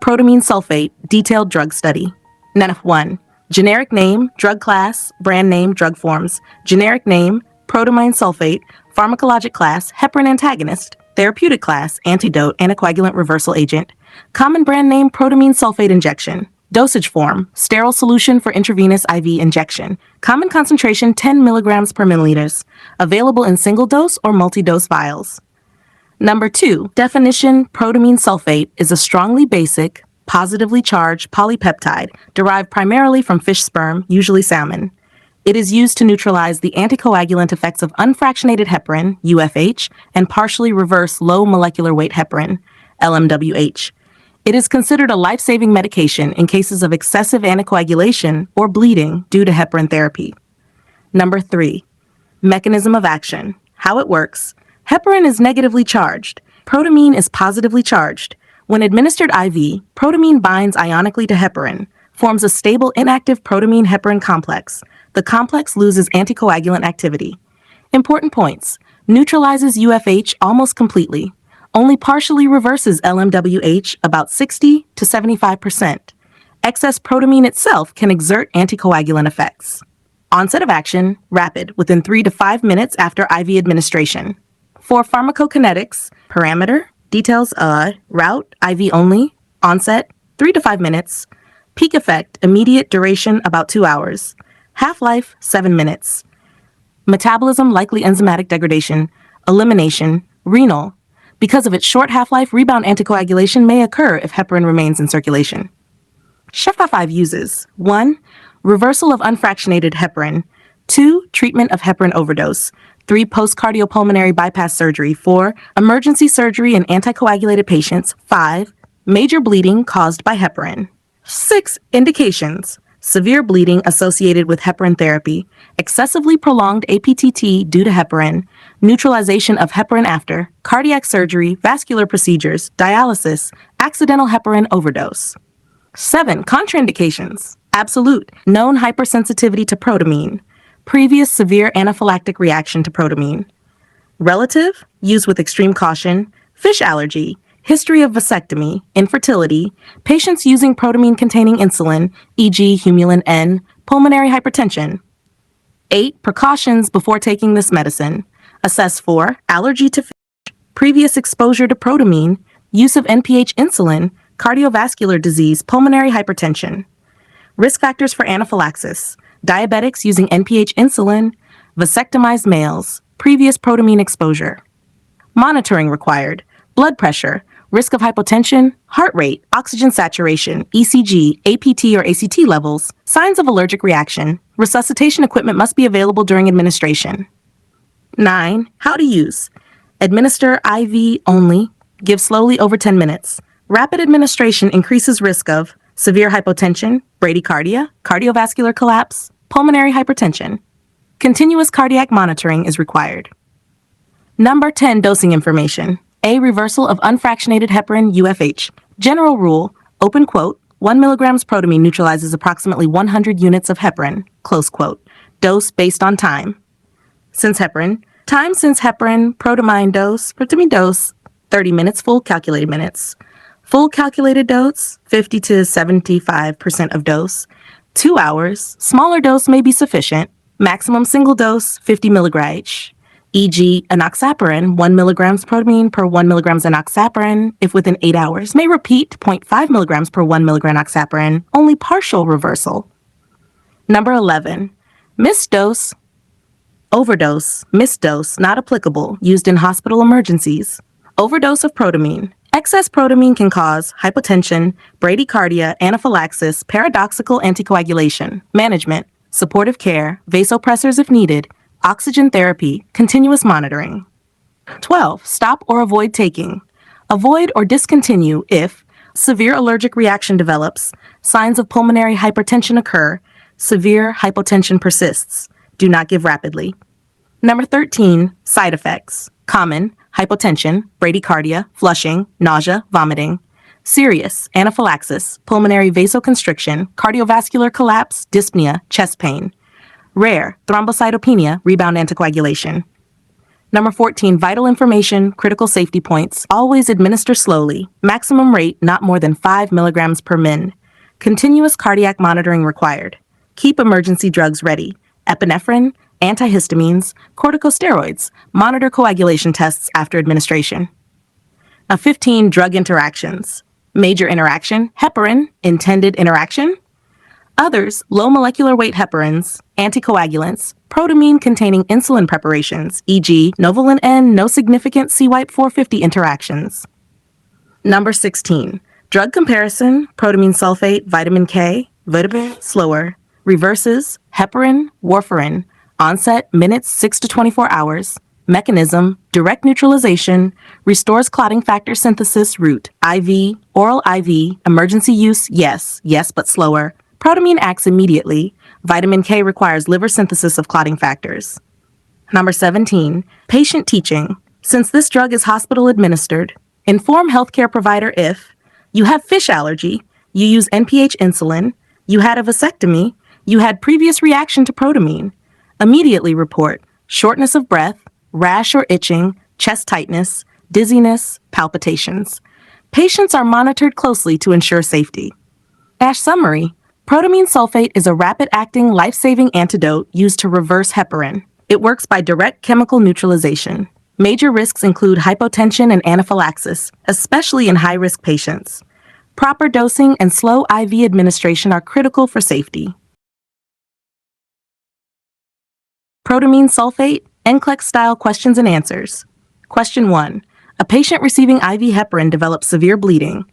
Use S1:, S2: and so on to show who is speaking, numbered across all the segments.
S1: Protamine Sulfate, detailed drug study. NF1. Generic name, drug class, brand name, drug forms. Generic name, Protamine Sulfate. Pharmacologic class, heparin antagonist. Therapeutic class, antidote, anticoagulant reversal agent. Common brand name, Protamine Sulfate injection. Dosage form, sterile solution for intravenous IV injection. Common concentration, 10 milligrams per milliliters. Available in single dose or multi-dose vials. Number 2, definition, protamine sulfate is a strongly basic, positively charged polypeptide derived primarily from fish sperm, usually salmon. It is used to neutralize the anticoagulant effects of unfractionated heparin, UFH, and partially reverse low molecular weight heparin, LMWH. It is considered a life-saving medication in cases of excessive anticoagulation or bleeding due to heparin therapy. Number 3, mechanism of action, how it works. Heparin is negatively charged. Protamine is positively charged. When administered IV, protamine binds ionically to heparin, forms a stable inactive protamine-heparin complex. The complex loses anticoagulant activity. Important points. Neutralizes UFH almost completely. Only partially reverses LMWH about 60 to 75%. Excess protamine itself can exert anticoagulant effects. Onset of action, rapid, within 3 to 5 minutes after IV administration. For pharmacokinetics, parameter, details, route, IV only, onset, 3 to 5 minutes, peak effect, immediate duration, about 2 hours, half-life, 7 minutes, metabolism, likely enzymatic degradation, elimination, renal. Because of its short half-life, rebound anticoagulation may occur if heparin remains in circulation. SHEFA5 uses 1. Reversal of unfractionated heparin. 2. Treatment of heparin overdose. 3. Post-cardiopulmonary bypass surgery. 4. Emergency surgery in anticoagulated patients. 5. Major bleeding caused by heparin. 6. Indications. Severe bleeding associated with heparin therapy, excessively prolonged APTT due to heparin, neutralization of heparin after, cardiac surgery, vascular procedures, dialysis, accidental heparin overdose. 7. Contraindications. Absolute, known hypersensitivity to protamine, previous severe anaphylactic reaction to protamine. Relative, used with extreme caution, fish allergy, history of vasectomy, infertility, patients using protamine-containing insulin, e.g. Humulin N, pulmonary hypertension. 8. Precautions before taking this medicine. Assess for allergy to fish, previous exposure to protamine, use of NPH insulin, cardiovascular disease, pulmonary hypertension. Risk factors for anaphylaxis, diabetics using NPH insulin, vasectomized males, previous protamine exposure. Monitoring required, blood pressure, risk of hypotension, heart rate, oxygen saturation, ECG, APT or ACT levels, signs of allergic reaction. Resuscitation equipment must be available during administration. 9. How to use. Administer IV only. Give slowly over 10 minutes. Rapid administration increases risk of severe hypotension, bradycardia, cardiovascular collapse, pulmonary hypertension. Continuous cardiac monitoring is required. Number 10. Dosing information. A. Reversal of unfractionated heparin, UFH. General rule, open quote, 1 milligrams protamine neutralizes approximately 100 units of heparin, close quote. Dose based on time. Since heparin, time since heparin, protamine dose, 30 minutes, full calculated minutes. Full calculated dose, 50 to 75% of dose. 2 hours, smaller dose may be sufficient. Maximum single dose, 50 mg. E.g., enoxaparin, 1 milligrams protamine per 1 milligrams enoxaparin, if within 8 hours, may repeat 0.5 milligrams per 1 milligram enoxaparin, only partial reversal. Number 11. Missed dose, overdose, missed dose, not applicable, used in hospital emergencies. Overdose of protamine. Excess protamine can cause hypotension, bradycardia, anaphylaxis, paradoxical anticoagulation, management, supportive care, vasopressors if needed, oxygen therapy, continuous monitoring. 12. Stop or avoid taking. Avoid or discontinue if severe allergic reaction develops, signs of pulmonary hypertension occur, severe hypotension persists. Do not give rapidly. Number 13. Side effects. Common, hypotension, bradycardia, flushing, nausea, vomiting. Serious, anaphylaxis, pulmonary vasoconstriction, cardiovascular collapse, dyspnea, chest pain. Rare, thrombocytopenia, rebound anticoagulation. Number 14, vital information, critical safety points. Always administer slowly. Maximum rate not more than 5 milligrams per min. Continuous cardiac monitoring required. Keep emergency drugs ready. Epinephrine, antihistamines, corticosteroids. Monitor coagulation tests after administration. Now 15, drug interactions. Major interaction, heparin, intended interaction. Others, low molecular weight heparins, anticoagulants, protamine-containing insulin preparations, e.g. Novolin N, no significant CYP 450 interactions. Number 16, drug comparison, protamine sulfate, vitamin K, vitamin, slower, reverses, heparin, warfarin, onset, minutes 6 to 24 hours, mechanism, direct neutralization, restores clotting factor synthesis, route, IV, oral IV, emergency use, yes, but slower. Protamine acts immediately. Vitamin K requires liver synthesis of clotting factors. Number 17, patient teaching. Since this drug is hospital administered, inform healthcare provider if you have fish allergy, you use NPH insulin, you had a vasectomy, you had previous reaction to protamine. Immediately report shortness of breath, rash or itching, chest tightness, dizziness, palpitations. Patients are monitored closely to ensure safety. ASH summary. Protamine sulfate is a rapid-acting, life-saving antidote used to reverse heparin. It works by direct chemical neutralization. Major risks include hypotension and anaphylaxis, especially in high-risk patients. Proper dosing and slow IV administration are critical for safety. Protamine sulfate, NCLEX-style questions and answers. Question 1. A patient receiving IV heparin develops severe bleeding.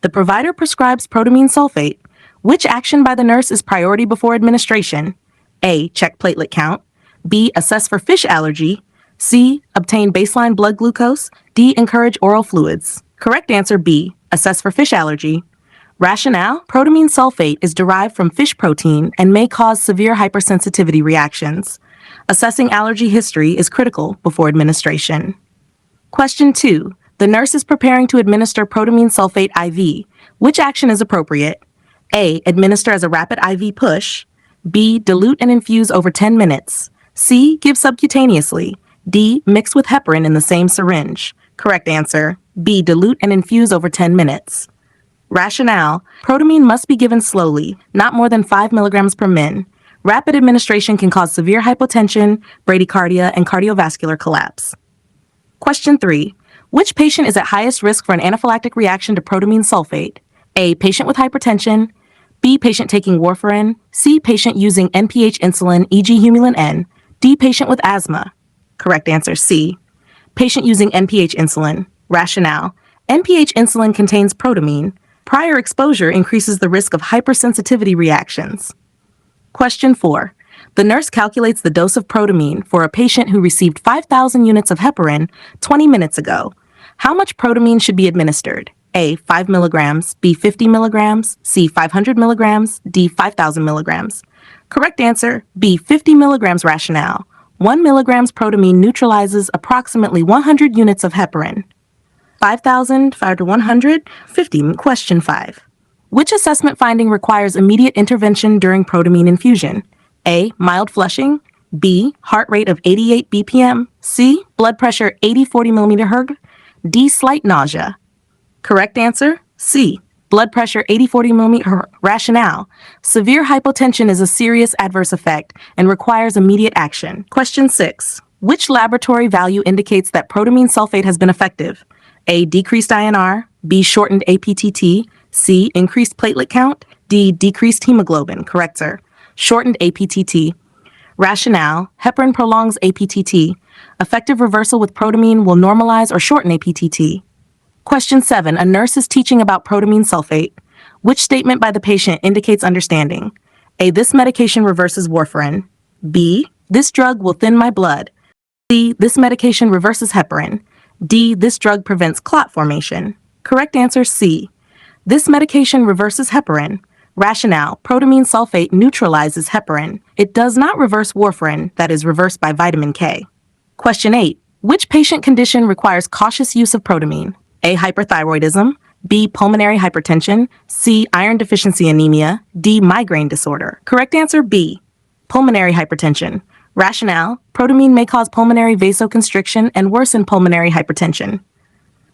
S1: The provider prescribes protamine sulfate. Which action by the nurse is priority before administration? A. Check platelet count. B. Assess for fish allergy. C. Obtain baseline blood glucose. D. Encourage oral fluids. Correct answer B. Assess for fish allergy. Rationale: protamine sulfate is derived from fish protein and may cause severe hypersensitivity reactions. Assessing allergy history is critical before administration. Question 2. The nurse is preparing to administer protamine sulfate IV. Which action is appropriate? A. Administer as a rapid IV push. B. Dilute and infuse over 10 minutes. C. Give subcutaneously. D. Mix with heparin in the same syringe. Correct answer. B. Dilute and infuse over 10 minutes. Rationale: protamine must be given slowly, not more than 5 milligrams per min. Rapid administration can cause severe hypotension, bradycardia, and cardiovascular collapse. Question 3. Which patient is at highest risk for an anaphylactic reaction to protamine sulfate? A. Patient with hypertension. B. Patient taking warfarin. C. Patient using NPH insulin, e.g. Humulin N. D. Patient with asthma. Correct answer C. Patient using NPH insulin. Rationale: NPH insulin contains protamine. Prior exposure increases the risk of hypersensitivity reactions. Question 4. The nurse calculates the dose of protamine for a patient who received 5,000 units of heparin 20 minutes ago. How much protamine should be administered? A. 5 milligrams, B. 50 milligrams, C. 500 milligrams, D. 5,000 milligrams. Correct answer B. 50 milligrams. Rationale: 1 milligrams protamine neutralizes approximately 100 units of heparin. 5,000, 5 to 100, 50. Question 5. Which assessment finding requires immediate intervention during protamine infusion? A. Mild flushing. B. Heart rate of 88 BPM. C. Blood pressure 80/40 millimeter Hg. D. Slight nausea. Correct answer C. Blood pressure 80/40 millimeter Hg. Rationale: severe hypotension is a serious adverse effect and requires immediate action. Question 6. Which laboratory value indicates that protamine sulfate has been effective? A. Decreased INR. B. Shortened APTT. C. Increased platelet count. D. Decreased hemoglobin. Correct, sir. Shortened APTT. Rationale: heparin prolongs APTT. Effective reversal with protamine will normalize or shorten APTT. Question 7. A nurse is teaching about protamine sulfate. Which statement by the patient indicates understanding? A. This medication reverses warfarin. B. This drug will thin my blood. C. This medication reverses heparin. D. This drug prevents clot formation. Correct answer C. This medication reverses heparin. Rationale: protamine sulfate neutralizes heparin. It does not reverse warfarin, that is reversed by vitamin K. Question 8. Which patient condition requires cautious use of protamine? A. Hyperthyroidism. B. Pulmonary hypertension. C. Iron deficiency anemia. D. Migraine disorder. Correct answer B. Pulmonary hypertension. Rationale: protamine may cause pulmonary vasoconstriction and worsen pulmonary hypertension.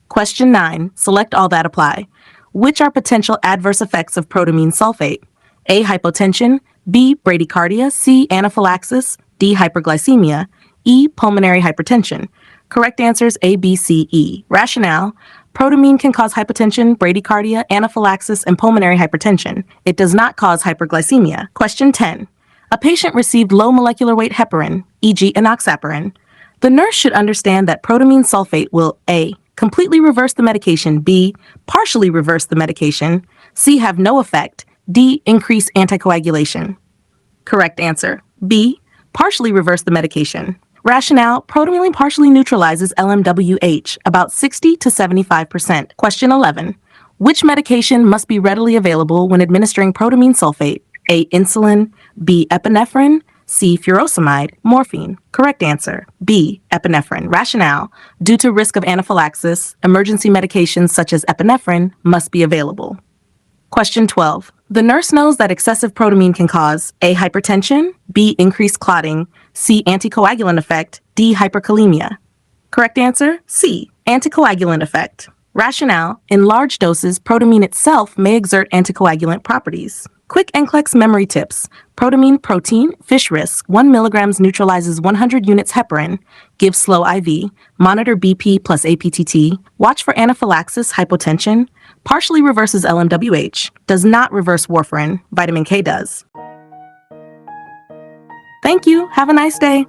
S1: Question 9. Select all that apply. Which are potential adverse effects of protamine sulfate? A. Hypotension. B. Bradycardia. C. Anaphylaxis. D. Hyperglycemia. E. Pulmonary hypertension. Correct answers A, B, C, E. Rationale: protamine can cause hypotension, bradycardia, anaphylaxis, and pulmonary hypertension. It does not cause hyperglycemia. Question 10. A patient received low molecular weight heparin, e.g. enoxaparin. The nurse should understand that protamine sulfate will A. completely reverse the medication, B. partially reverse the medication, C. have no effect, D. increase anticoagulation. Correct answer B. partially reverse the medication. Rationale: protamine partially neutralizes LMWH, about 60 to 75%. Question 11. Which medication must be readily available when administering protamine sulfate? A. Insulin. B. Epinephrine. C. Furosemide. Morphine. Correct answer B. Epinephrine. Rationale: due to risk of anaphylaxis, emergency medications such as epinephrine must be available. Question 12. The nurse knows that excessive protamine can cause A. hypertension, B. increased clotting, C. anticoagulant effect, D. hyperkalemia. Correct answer C. anticoagulant effect. Rationale: in large doses, protamine itself may exert anticoagulant properties. Quick NCLEX memory tips. Protamine protein, fish risk, 1 milligrams neutralizes 100 units heparin, give slow IV, monitor BP plus APTT, watch for anaphylaxis, hypotension, partially reverses LMWH, does not reverse warfarin, vitamin K does. Thank you. Have a nice day.